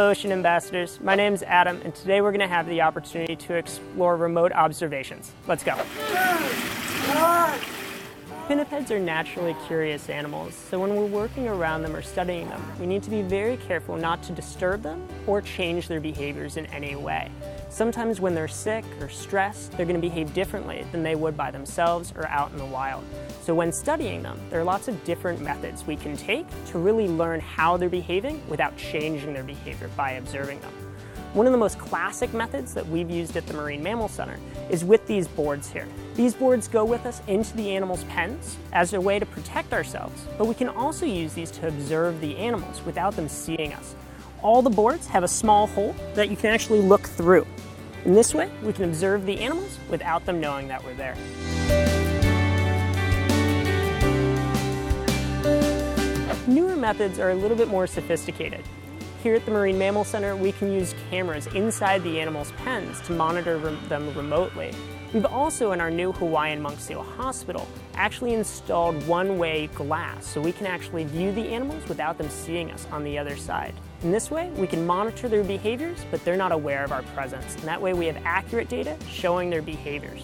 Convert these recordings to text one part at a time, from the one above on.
Ocean Ambassadors. My name's Adam, and today we're going to have the opportunity to explore remote observations. Let's go. Pinnipeds are naturally curious animals, so when we're working around them or studying them, we need to be very careful not to disturb them or change their behaviors in any way. Sometimes when they're sick or stressed, they're going to behave differently than they would by themselves or out in the wild. So when studying them, there are lots of different methods we can take to really learn how they're behaving without changing their behavior by observing them. One of the most classic methods that we've used at the Marine Mammal Center is with these boards here. These boards go with us into the animals' pens as a way to protect ourselves, but we can also use these to observe the animals without them seeing us. All the boards have a small hole that you can actually look through. In this way, we can observe the animals without them knowing that we're there. Newer methods are a little bit more sophisticated. Here at the Marine Mammal Center, we can use cameras inside the animals' pens to monitor them remotely. We've also, in our new Hawaiian Monk Seal Hospital, actually installed one-way glass so we can actually view the animals without them seeing us on the other side. In this way, we can monitor their behaviors, but they're not aware of our presence. And that way we have accurate data showing their behaviors.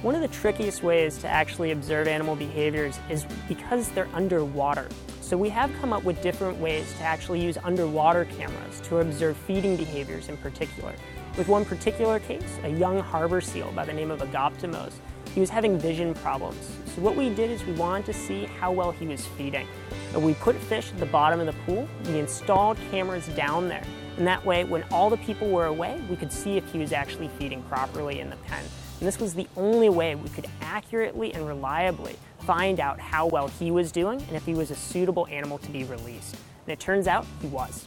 One of the trickiest ways to actually observe animal behaviors is because they're underwater. So we have come up with different ways to actually use underwater cameras to observe feeding behaviors in particular. With one particular case, a young harbor seal by the name of Agoptimos, he was having vision problems. So what we did is we wanted to see how well he was feeding. And we put fish at the bottom of the pool, we installed cameras down there. And that way, when all the people were away, we could see if he was actually feeding properly in the pen. And this was the only way we could accurately and reliably find out how well he was doing and if he was a suitable animal to be released. And it turns out he was.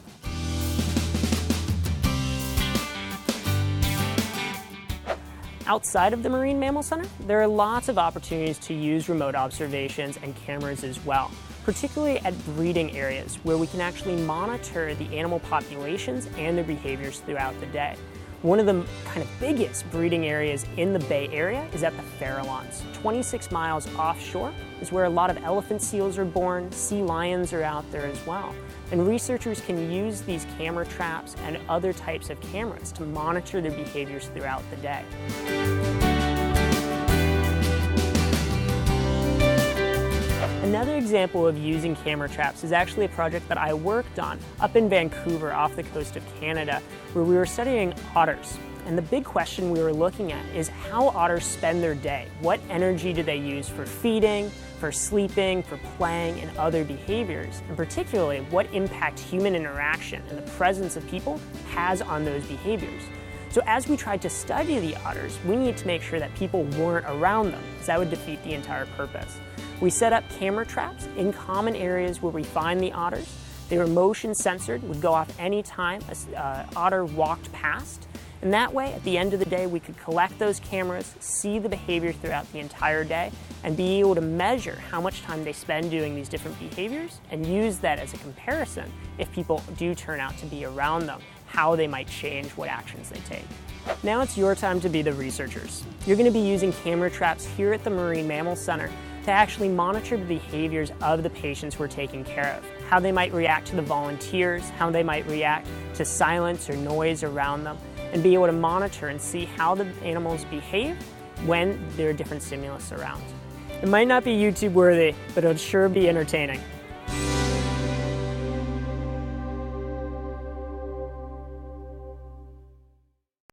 Outside of the Marine Mammal Center, there are lots of opportunities to use remote observations and cameras as well, particularly at breeding areas where we can actually monitor the animal populations and their behaviors throughout the day. One of the kind of biggest breeding areas in the Bay Area is at the Farallones. 26 miles offshore is where a lot of elephant seals are born, sea lions are out there as well. And researchers can use these camera traps and other types of cameras to monitor their behaviors throughout the day. Another example of using camera traps is actually a project that I worked on up in Vancouver off the coast of Canada, where we were studying otters. And the big question we were looking at is how otters spend their day. What energy do they use for feeding, for sleeping, for playing, and other behaviors? And particularly, what impact human interaction and the presence of people has on those behaviors. So as we tried to study the otters, we needed to make sure that people weren't around them, because that would defeat the entire purpose. We set up camera traps in common areas where we find the otters. They were motion censored, would go off any time an otter walked past. And that way, at the end of the day, we could collect those cameras, see the behavior throughout the entire day, and be able to measure how much time they spend doing these different behaviors, and use that as a comparison if people do turn out to be around them, how they might change what actions they take. Now it's your time to be the researchers. You're going to be using camera traps here at the Marine Mammal Center to actually monitor the behaviors of the patients we're taking care of, how they might react to the volunteers, how they might react to silence or noise around them, and be able to monitor and see how the animals behave when there are different stimulus around. It might not be YouTube worthy, but it'll sure be entertaining.